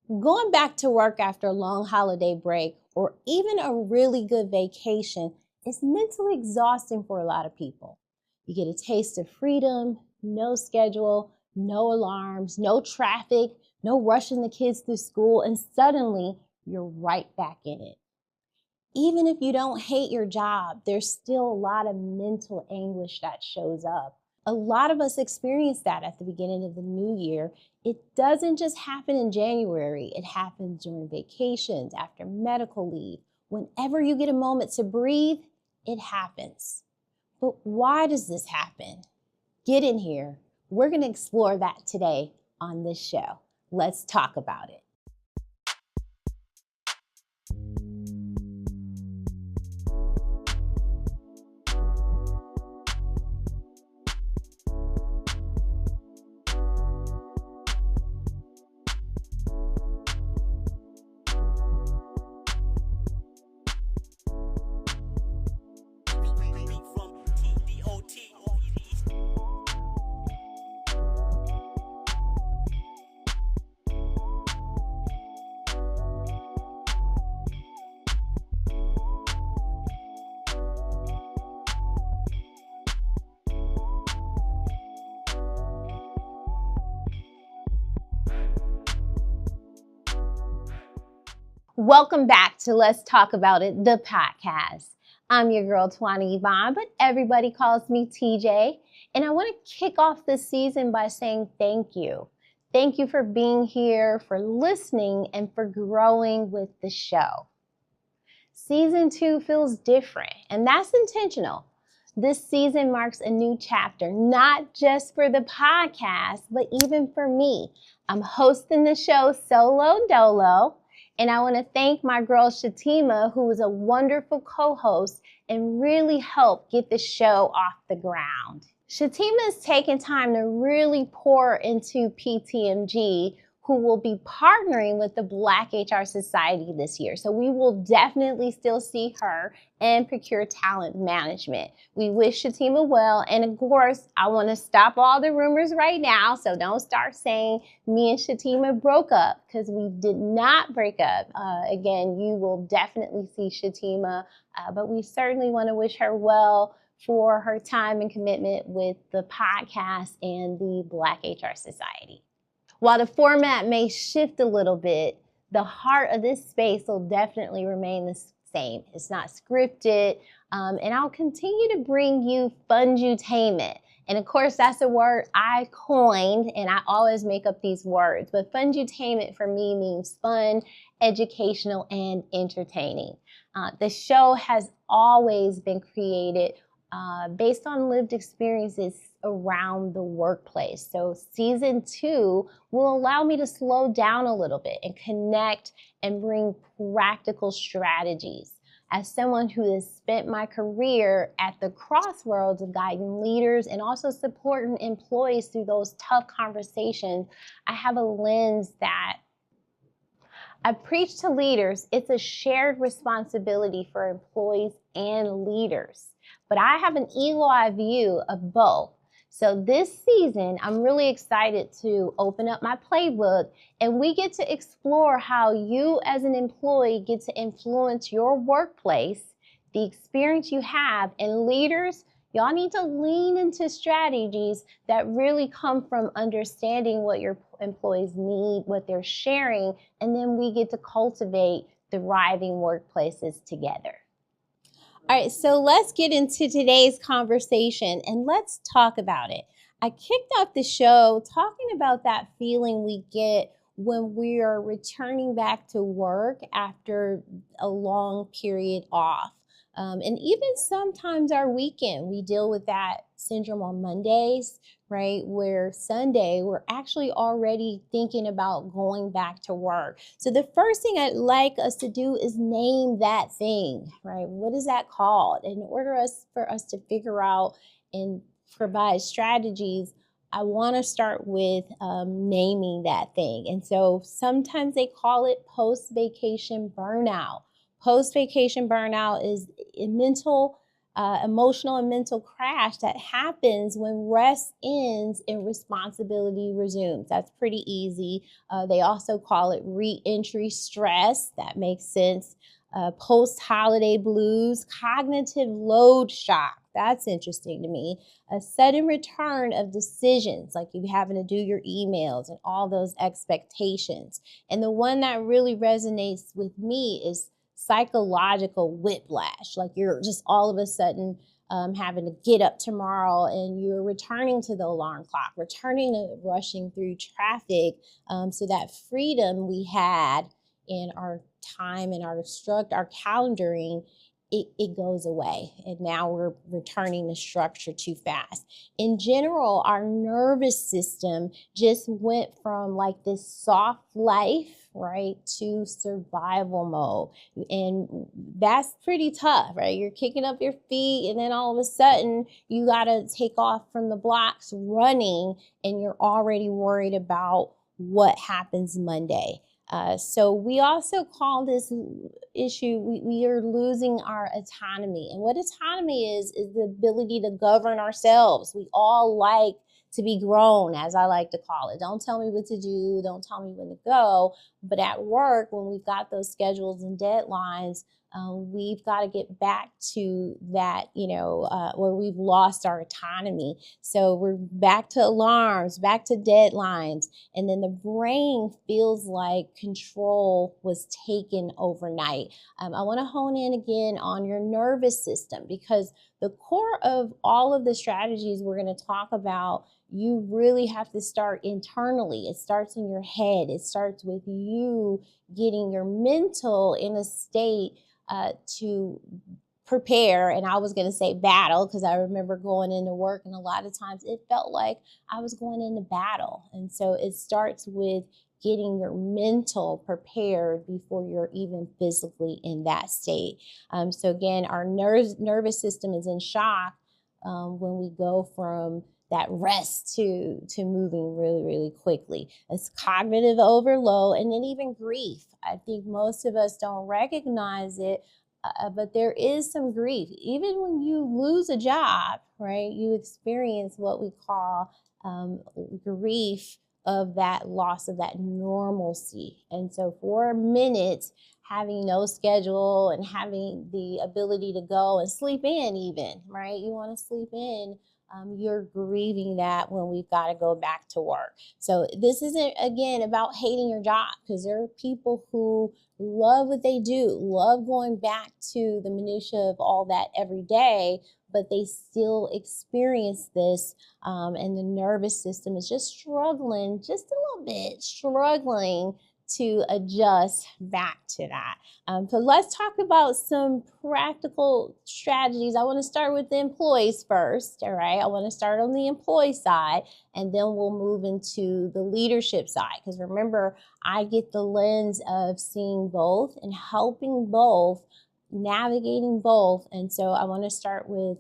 Going back to work after a long holiday break or even a really good vacation is mentally exhausting for a lot of people. You get a taste of freedom, no schedule, no alarms, no traffic, no rushing the kids through school, and suddenly you're right back in it. Even if you don't hate your job, there's still a lot of mental anguish that shows up. A lot of us experience that at the beginning of the new year. It doesn't just happen in January. It happens during vacations, after medical leave. Whenever you get a moment to breathe, it happens. But why does this happen? Get in here. We're going to explore that today on this show. Let's talk about it. Welcome back to Let's Talk About It, the podcast. I'm your girl, Twana Yvonne, but everybody calls me TJ. And I want to kick off this season by saying thank you. Thank you for being here, for listening, and for growing with the show. Season 2 feels different, and that's intentional. This season marks a new chapter, not just for the podcast, but even for me. I'm hosting the show solo dolo. And I want to thank my girl Shatima, who was a wonderful co-host and really helped get the show off the ground. Shatima is taking time to really pour into PTMG, who will be partnering with the Black HR Society this year. So we will definitely still see her and Procure Talent Management. We wish Shatima well. And of course, I want to stop all the rumors right now. So don't start saying me and Shatima broke up, because we did not break up. Again, you will definitely see Shatima, but we certainly want to wish her well for her time and commitment with the podcast and the Black HR Society. While the format may shift a little bit, the heart of this space will definitely remain the same. It's not scripted, and I'll continue to bring you fun-dutainment. And of course, that's a word I coined, and I always make up these words. But fun-dutainment for me means fun, educational, and entertaining. The show has always been created based on lived experiences around the workplace. So season 2 will allow me to slow down a little bit and connect and bring practical strategies. As someone who has spent my career at the crossroads of guiding leaders and also supporting employees through those tough conversations, I have a lens that I preach to leaders. It's a shared responsibility for employees and leaders. But I have an eagle-eye view of both. So this season, I'm really excited to open up my playbook, and we get to explore how you as an employee get to influence your workplace, the experience you have, and leaders, y'all need to lean into strategies that really come from understanding what your employees need, what they're sharing, and then we get to cultivate thriving workplaces together. All right, so let's get into today's conversation and let's talk about it. I kicked off the show talking about that feeling we get when we are returning back to work after a long period off. And even sometimes our weekend, we deal with that syndrome on Mondays, right? Where Sunday, we're actually already thinking about going back to work. So the first thing I'd like us to do is name that thing, right? What is that called? In order for us to figure out and provide strategies, I want to start with naming that thing. And so sometimes they call it post-vacation burnout. Post-vacation burnout is a mental emotional and mental crash that happens when rest ends and responsibility resumes. That's pretty easy. They also call it re-entry stress. That makes sense. Post-holiday blues, cognitive load shock. That's interesting to me. A sudden return of decisions, like you having to do your emails and all those expectations. And the one that really resonates with me is psychological whiplash. Like you're just all of a sudden having to get up tomorrow and you're returning to the alarm clock, returning to rushing through traffic. So that freedom we had in our time and our calendaring, it goes away. And now we're returning to structure too fast. In general, our nervous system just went from like this soft life, right, to survival mode. And that's pretty tough, right? You're kicking up your feet and then all of a sudden you got to take off from the blocks running and you're already worried about what happens Monday. So we also call this issue, we are losing our autonomy. And what autonomy is the ability to govern ourselves. We all like to be grown, as I like to call it. Don't tell me what to do. Don't tell me when to go. But at work, when we've got those schedules and deadlines, we've got to get back to that, where we've lost our autonomy. So we're back to alarms, back to deadlines. And then the brain feels like control was taken overnight. I want to hone in again on your nervous system, because the core of all of the strategies we're going to talk about, you really have to start internally. It starts in your head. It starts with you getting your mental in a state to prepare. And I was going to say battle, because I remember going into work and a lot of times it felt like I was going into battle. And so it starts with getting your mental prepared before you're even physically in that state. So again, our nervous system is in shock when we go from that rest to moving really, really quickly. It's cognitive overload, and then even grief. I think most of us don't recognize it, but there is some grief. Even when you lose a job, right, you experience what we call grief of that loss of that normalcy. And so for a minute, having no schedule and having the ability to go and sleep in even, right? You want to sleep in. You're grieving that when we've got to go back to work. So this isn't, again, about hating your job, because there are people who love what they do, love going back to the minutia of all that every day, but they still experience this, and the nervous system is just struggling, just a little bit, struggling to adjust back to that. So let's talk about some practical strategies. I want to start with the employees first, all right? I want to start on the employee side, and then we'll move into the leadership side. Because remember, I get the lens of seeing both and helping both, navigating both. And so I want to start with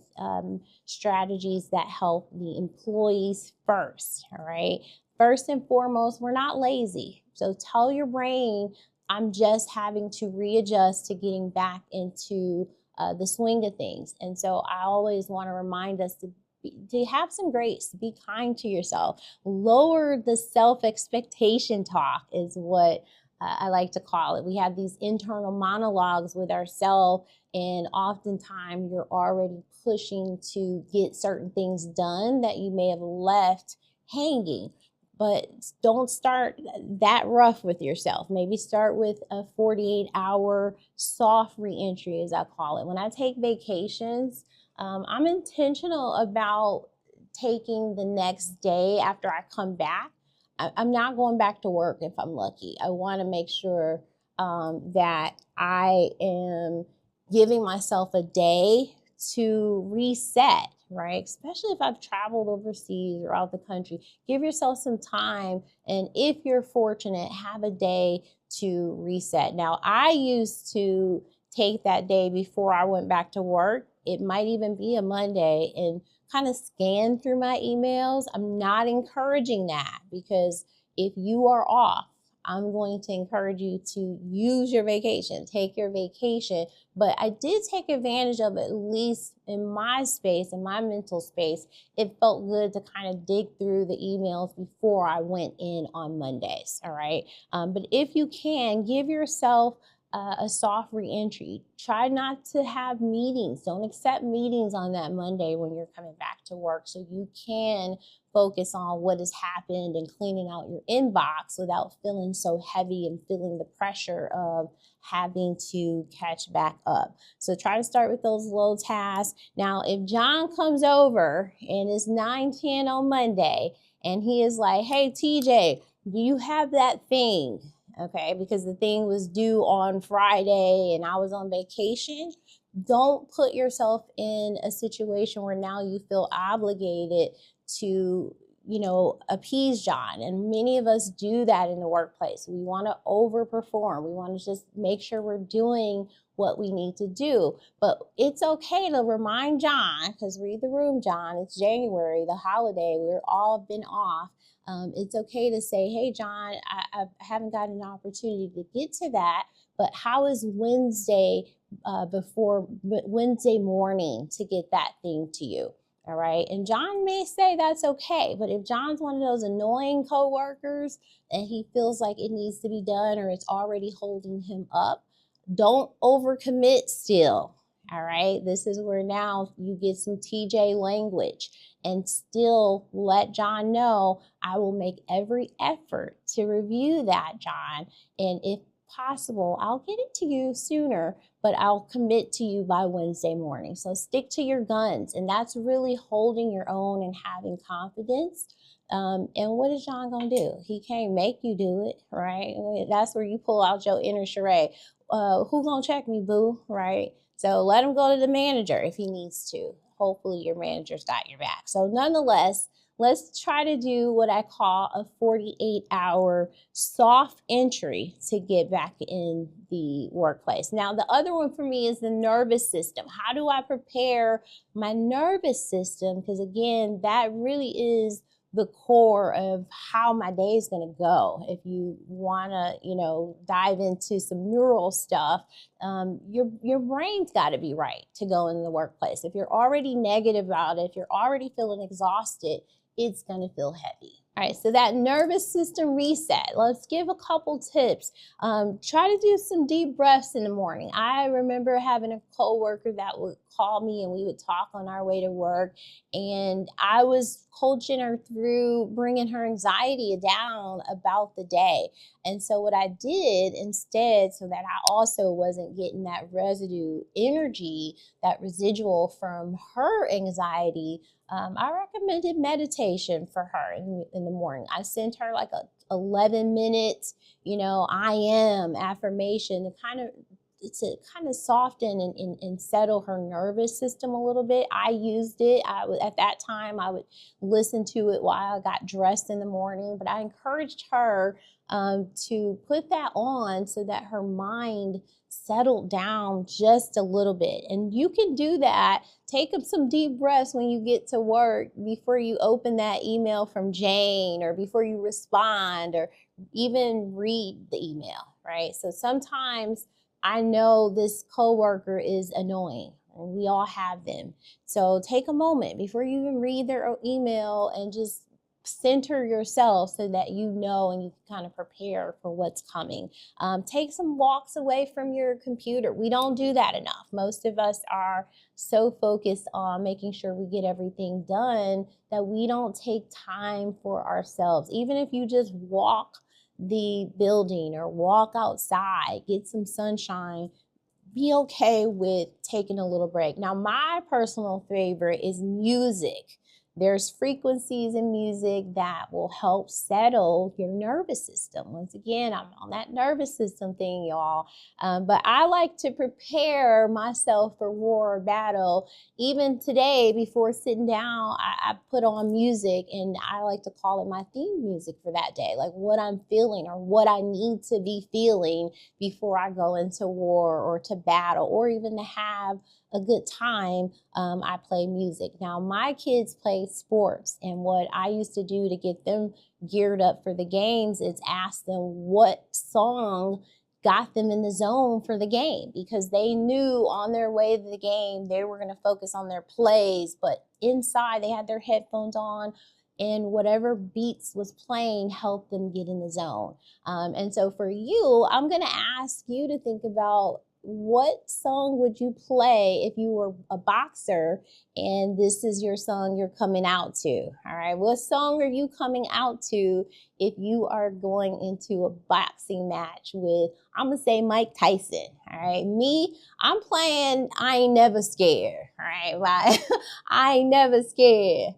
strategies that help the employees first, all right? First and foremost, we're not lazy. So tell your brain, I'm just having to readjust to getting back into the swing of things. And so I always want to remind us to have some grace, be kind to yourself, lower the self-expectation talk is what I like to call it. We have these internal monologues with ourselves, and oftentimes you're already pushing to get certain things done that you may have left hanging. But don't start that rough with yourself. Maybe start with a 48-hour soft reentry, as I call it. When I take vacations, I'm intentional about taking the next day after I come back. I'm not going back to work if I'm lucky. I want to make sure that I am giving myself a day to reset, right? Especially if I've traveled overseas or out the country. Give yourself some time, and if you're fortunate, have a day to reset. Now, I used to take that day before I went back to work. It might even be a Monday, and kind of scan through my emails. I'm not encouraging that, because if you are off, I'm going to encourage you to use your vacation, take your vacation. But I did take advantage of, at least in my space, in my mental space, it felt good to kind of dig through the emails before I went in on Mondays, all right? But if you can, give yourself a soft reentry. Try not to have meetings. Don't accept meetings on that Monday when you're coming back to work, so you can focus on what has happened and cleaning out your inbox without feeling so heavy and feeling the pressure of having to catch back up. So try to start with those low tasks. Now, if John comes over and it's 9:10 on Monday and he is like, hey, TJ, do you have that thing? Okay, because the thing was due on Friday and I was on vacation. Don't put yourself in a situation where now you feel obligated to, appease John. And many of us do that in the workplace. We want to overperform. We want to just make sure we're doing what we need to do. But it's okay to remind John, because read the room, John, it's January, the holiday, we're all been off. It's okay to say, hey, John, I haven't gotten an opportunity to get to that, but how is Wednesday before Wednesday morning to get that thing to you? All right. And John may say that's okay. But if John's one of those annoying coworkers and he feels like it needs to be done or it's already holding him up, don't overcommit still. All right. This is where now you get some TJ language and still let John know, I will make every effort to review that, John. And if possible, I'll get it to you sooner, but I'll commit to you by Wednesday morning. So stick to your guns. And that's really holding your own and having confidence. And what is John going to do? He can't make you do it, right? That's where you pull out your inner charade. Who going to check me, boo, right? So let him go to the manager if he needs to. Hopefully your manager's got your back. So nonetheless, let's try to do what I call a 48-hour soft entry to get back in the workplace. Now, the other one for me is the nervous system. How do I prepare my nervous system? Because again, that really is the core of how my day is going to go. If you want to, dive into some neural stuff, your brain's got to be right to go in the workplace. If you're already negative about it, if you're already feeling exhausted, it's going to feel heavy. All right, so that nervous system reset, let's give a couple tips. Try to do some deep breaths in the morning. I remember having a coworker that would call me and we would talk on our way to work, and I was coaching her through bringing her anxiety down about the day. And so what I did instead, so that I also wasn't getting that residue energy, that residual from her anxiety, I recommended meditation for her in the morning. I sent her like a 11-minute, I am affirmation to kind of soften and settle her nervous system a little bit. I used it. At that time, I would listen to it while I got dressed in the morning, but I encouraged her to put that on so that her mind settled down just a little bit. And you can do that. Take up some deep breaths when you get to work before you open that email from Jane, or before you respond, or even read the email, right? So sometimes I know this coworker is annoying, and we all have them. So take a moment before you even read their email and just center yourself so that you know and you can kind of prepare for what's coming. Take some walks away from your computer. We don't do that enough. Most of us are so focused on making sure we get everything done that we don't take time for ourselves. Even if you just walk the building or walk outside, get some sunshine, be okay with taking a little break. Now, my personal favorite is music. There's frequencies in music that will help settle your nervous system. Once again, I'm on that nervous system thing, y'all. But I like to prepare myself for war or battle. Even today, before sitting down, I put on music, and I like to call it my theme music for that day, like what I'm feeling or what I need to be feeling before I go into war or to battle, or even to have a good time, I play music. Now, my kids play sports, and what I used to do to get them geared up for the games is ask them what song got them in the zone for the game, because they knew on their way to the game they were going to focus on their plays, but inside they had their headphones on and whatever beats was playing helped them get in the zone. And so for you, I'm going to ask you to think about, what song would you play if you were a boxer and this is your song you're coming out to? All right, what song are you coming out to if you are going into a boxing match with, I'm gonna say, Mike Tyson? All right, me, I'm playing I Ain't Never Scared. All right, right? I ain't never scared.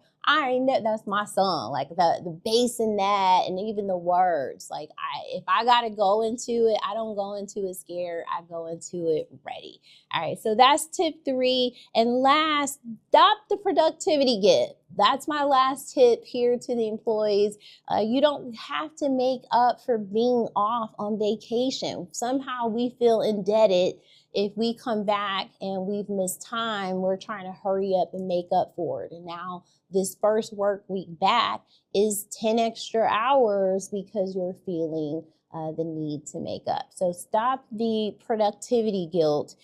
That's my song. Like the bass in that, and even the words. Like, if I gotta go into it, I don't go into it scared. I go into it ready. All right, so that's tip 3. And last, stop the productivity gap. That's my last tip here to the employees. You don't have to make up for being off on vacation. Somehow we feel indebted if we come back and we've missed time. We're trying to hurry up and make up for it. And now this first work week back is 10 extra hours because you're feeling the need to make up. So stop the productivity guilt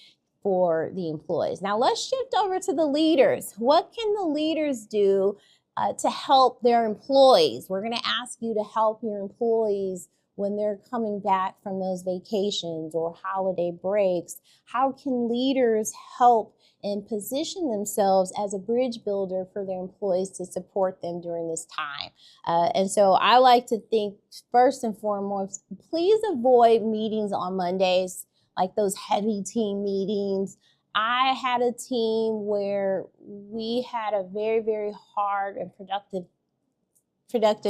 for the employees. Now let's shift over to the leaders. What can the leaders do to help their employees? We're going to ask you to help your employees when they're coming back from those vacations or holiday breaks. How can leaders help and position themselves as a bridge builder for their employees to support them during this time? And so I like to think, first and foremost, please avoid meetings on Mondays, like those heavy team meetings. I had a team where we had a very, very hard and productive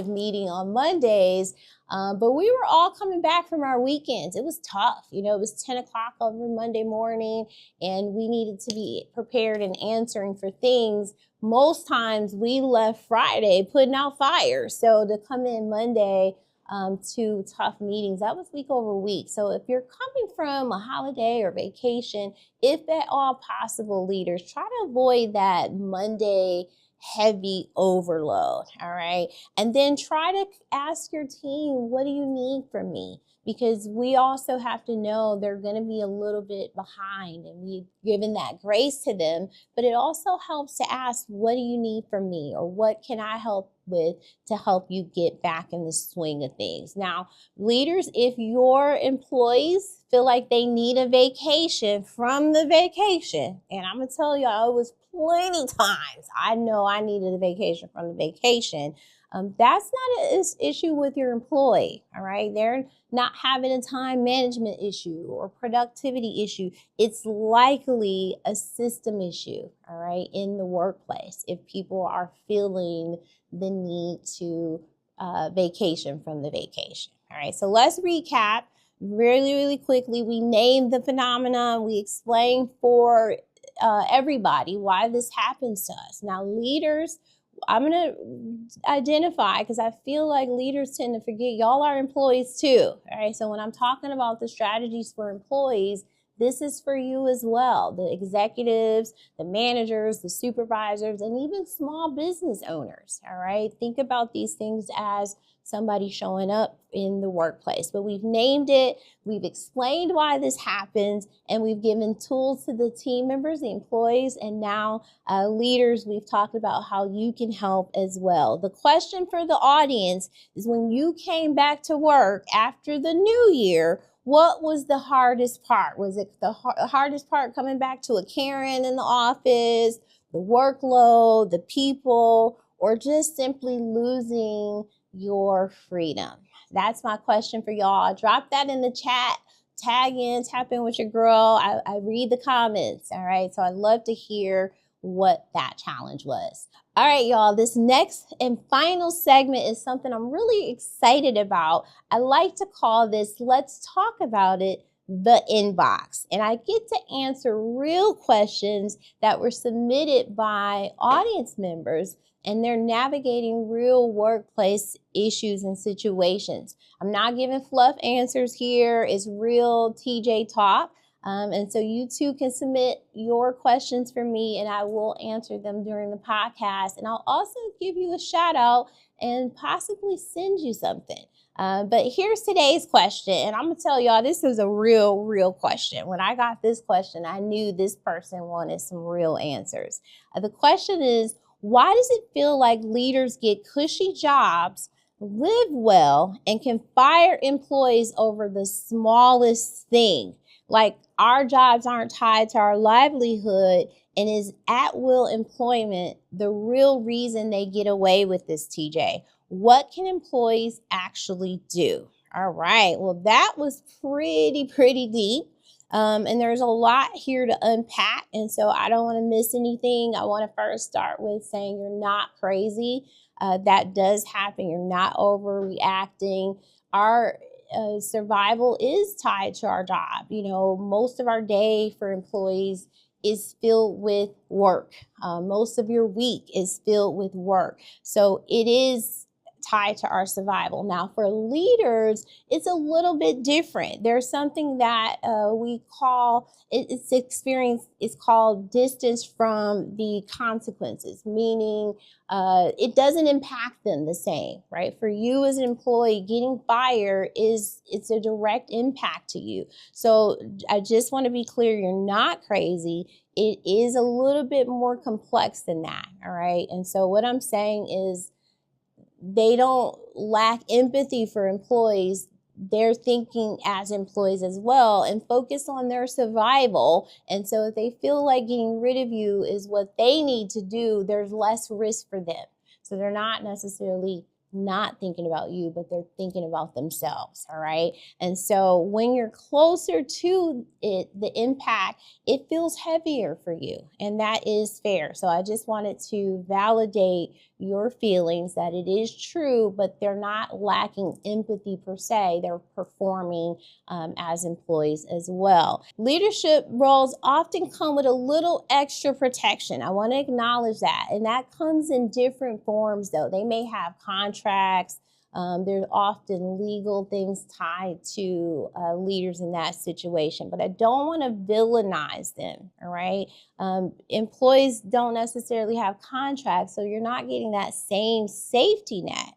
meeting on Mondays, but we were all coming back from our weekends. It was tough. You know, it was 10 o'clock over Monday morning, and we needed to be prepared and answering for things. Most times we left Friday putting out fires. So to come in Monday to tough meetings, that was week over week. So if you're coming from a holiday or vacation, if at all possible, leaders, try to avoid that Monday heavy overload. All right. And then try to ask your team, what do you need from me? Because we also have to know they're going to be a little bit behind, and we've given that grace to them. But it also helps to ask, what do you need from me? Or what can I help with to help you get back in the swing of things? Now, leaders, if your employees feel like they need a vacation from the vacation, and I'm going to tell y'all, it was plenty times I know I needed a vacation from the vacation. That's not an issue with your employee, all right? They're not having a time management issue or productivity issue. It's likely a system issue, all right, in the workplace if people are feeling the need to vacation from the vacation, all right? So let's recap really, really quickly. We named the phenomenon. We explained for everybody why this happens to us. Now, leaders, I'm going to identify, because I feel like leaders tend to forget y'all are employees too. All right. So when I'm talking about the strategies for employees, this is for you as well. The executives, the managers, the supervisors, and even small business owners. All right. Think about these things as somebody showing up in the workplace. But we've named it, we've explained why this happens, and we've given tools to the team members, the employees, and now leaders, we've talked about how you can help as well. The question for the audience is, when you came back to work after the new year, what was the hardest part? Was it the hardest part coming back to a Karen in the office, the workload, the people, or just simply losing your freedom? That's my question for y'all. Drop that in the chat. Tag in, tap in with your girl. I read the comments, all right? So I'd love to hear what that challenge was. All right, y'all, this next and final segment is something I'm really excited about. I like to call this, let's talk about it, the inbox. And I get to answer real questions that were submitted by audience members, and they're navigating real workplace issues and situations. I'm not giving fluff answers here. It's real TJ talk. And so you too can submit your questions for me and I will answer them during the podcast. And I'll also give you a shout out and possibly send you something. But here's today's question. And I'm going to tell y'all, this is a real question. When I got this question, I knew this person wanted some real answers. The question is, why does it feel like leaders get cushy jobs, live well, and can fire employees over the smallest thing? Like our jobs aren't tied to our livelihood, and is at-will employment the real reason they get away with this, TJ? What can employees actually do? All right, well, that was pretty deep. And there's a lot here to unpack. And so I don't want to miss anything. I want to first start with saying you're not crazy. That does happen. You're not overreacting. Our survival is tied to our job. You know, most of our day for employees is filled with work. Most of your week is filled with work. So it is tied to our survival. Now, for leaders, it's a little bit different. There's something that we call, it's experience, it's called distance from the consequences, meaning it doesn't impact them the same, right? For you as an employee, getting fired it's a direct impact to you. So I just want to be clear, you're not crazy. It is a little bit more complex than that, all right? And so what I'm saying is, they don't lack empathy for employees. They're thinking as employees as well and focus on their survival. And so if they feel like getting rid of you is what they need to do, there's less risk for them. So they're not necessarily not thinking about you, but they're thinking about themselves, all right? And so when you're closer to it, the impact, it feels heavier for you, and that is fair. So I just wanted to validate your feelings that it is true, but they're not lacking empathy per se. They're performing as employees as well. Leadership roles often come with a little extra protection. I want to acknowledge that. And that comes in different forms, though. They may have contracts. There's often legal things tied to leaders in that situation, but I don't want to villainize them, all right? Employees don't necessarily have contracts, so you're not getting that same safety net.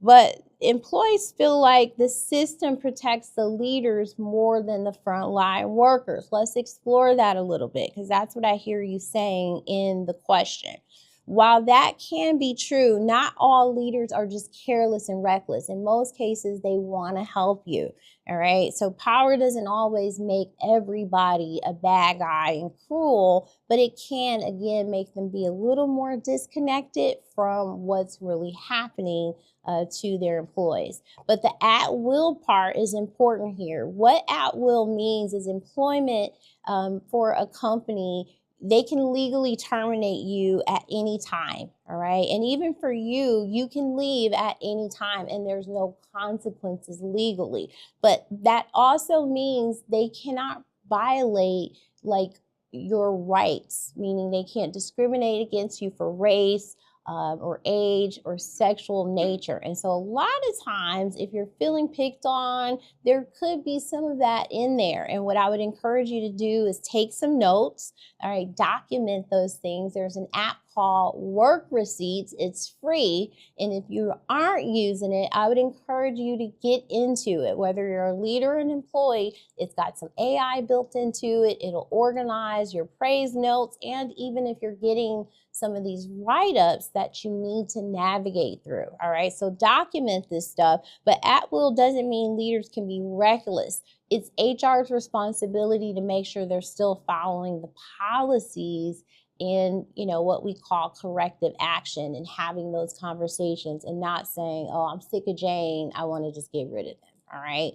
But employees feel like the system protects the leaders more than the frontline workers. Let's explore that a little bit, because that's what I hear you saying in the question. While that can be true, not all leaders are just careless and reckless. In most cases, they want to help you, all right? So power doesn't always make everybody a bad guy and cruel, but it can, again, make them be a little more disconnected from what's really happening to their employees. But the at-will part is important here. What at-will means is employment for a company. They can legally terminate you at any time, all right? And even for you, you can leave at any time and there's no consequences legally. But that also means they cannot violate like your rights, meaning they can't discriminate against you for race, or age or sexual nature. And so a lot of times, if you're feeling picked on, there could be some of that in there. And what I would encourage you to do is take some notes, all right, document those things. There's an app called Work Receipts. It's free. And if you aren't using it, I would encourage you to get into it. Whether you're a leader or an employee, it's got some AI built into it. It'll organize your praise notes. And even if you're getting some of these write-ups that you need to navigate through, all right? So document this stuff, but at will doesn't mean leaders can be reckless. It's HR's responsibility to make sure they're still following the policies in, what we call corrective action and having those conversations and not saying, oh, I'm sick of Jane, I want to just get rid of them. All right.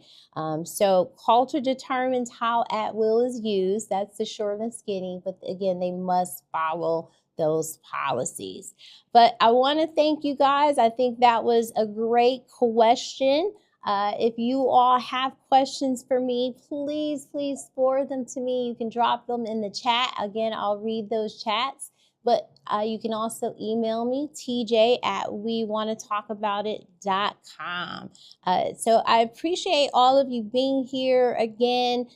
So culture determines how at will is used. That's the short and skinny. But again, they must follow those policies. But I want to thank you guys. I think that was a great question. If you all have questions for me, please forward them to me. You can drop them in the chat. Again, I'll read those chats. But you can also email me, tj@wewannatotalkaboutit.com. So I appreciate all of you being here again.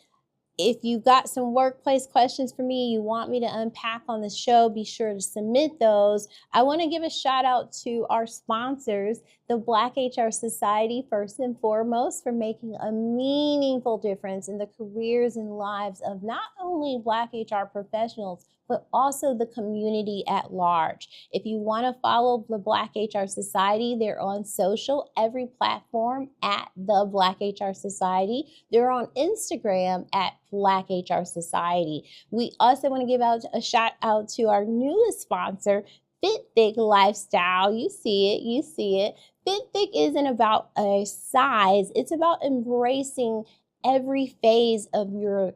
If you've got some workplace questions for me you want me to unpack on the show, be sure to submit those. I want to give a shout out to our sponsors, the Black HR Society, first and foremost, for making a meaningful difference in the careers and lives of not only Black HR professionals, but also the community at large. If you want to follow the Black HR Society, they're on social, every platform at the Black HR Society. They're on Instagram at Black HR Society. We also want to give out a shout out to our newest sponsor, Fit Thick Lifestyle. You see it, you see it. Fit Thick isn't about a size, it's about embracing every phase of your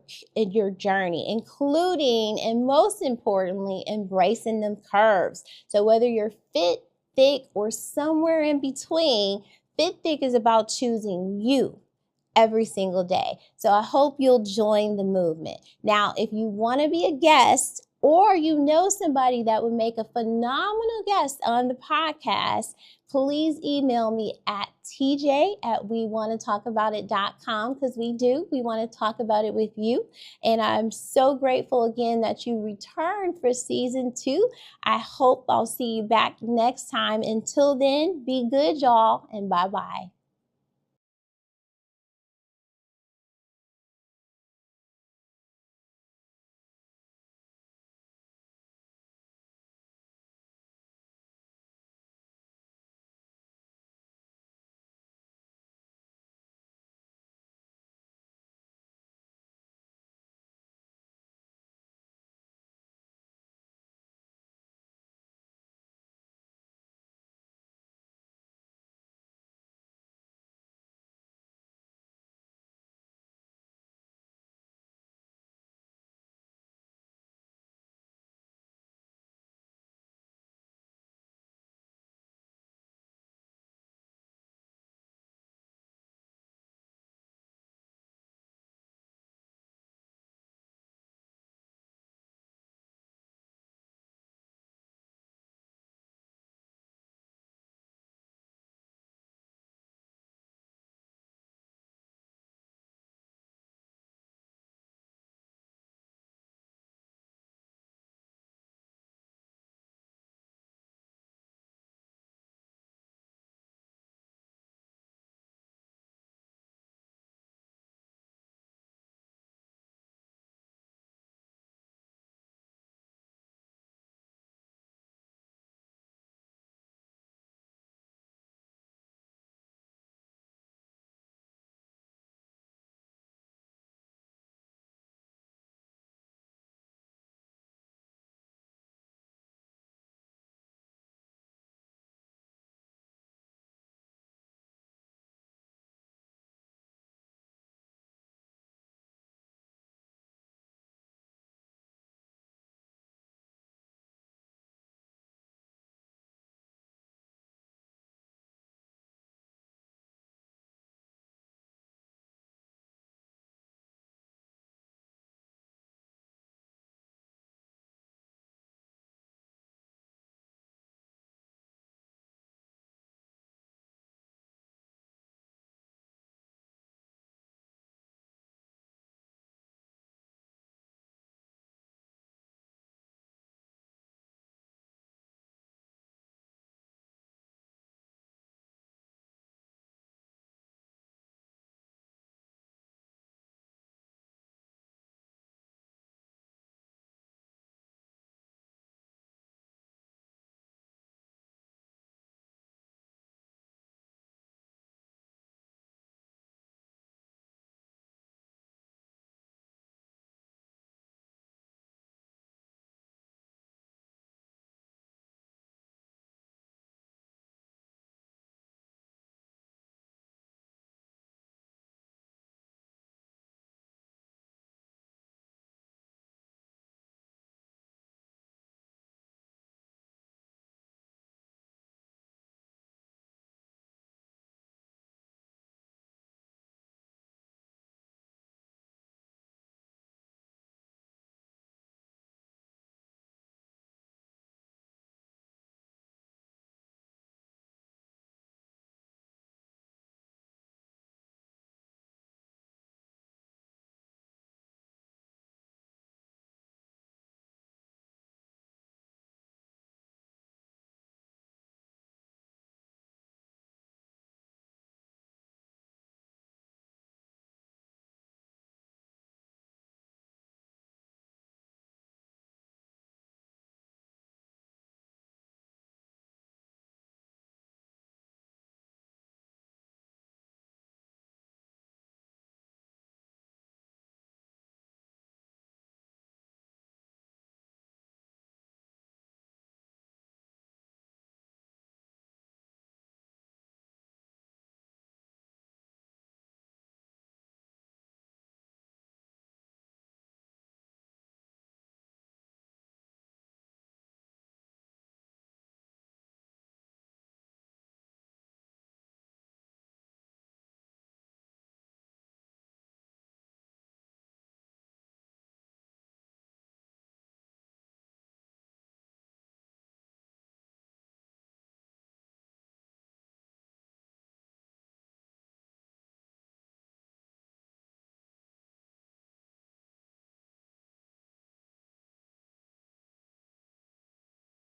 journey, including and most importantly, embracing them curves. So whether you're fit, thick, or somewhere in between, Fit Thick is about choosing you every single day. So I hope you'll join the movement. Now, if you want to be a guest or you know somebody that would make a phenomenal guest on the podcast, please email me at tj@wewannatotalkaboutit.com, because we want to talk about it with you. And I'm so grateful again that you returned for season 2. I hope I'll see you back next time. Until then, be good, y'all, and bye-bye.